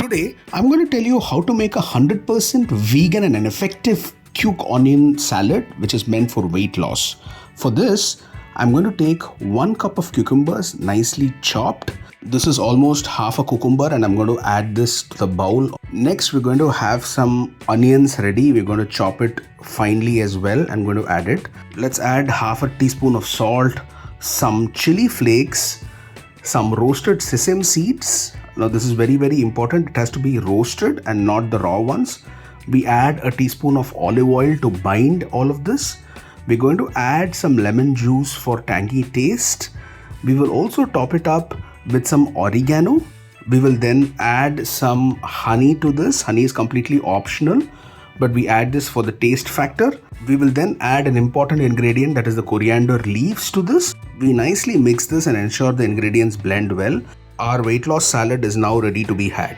Today, I'm going to tell you how to make a 100% vegan and an effective Cuke onion salad, which is meant for weight loss. For this, I'm going to take 1 cup of cucumbers, nicely chopped. This is almost half a cucumber and I'm going to add this to the bowl. Next, we're going to have some onions ready. We're going to chop it finely as well. I'm going to add it. Let's add half a teaspoon of salt, some chili flakes, some roasted sesame seeds. Now this is very important. It has to be roasted and not the raw ones. We add a teaspoon of olive oil to bind all of this. We're going to add some lemon juice for tangy taste. We will also top it up with some oregano. We will then add some honey to this. Honey is completely optional, but we add this for the taste factor. We will then add an important ingredient, that is the coriander leaves, to this. We nicely mix this and ensure the ingredients blend well. Our weight loss salad is now ready to be had.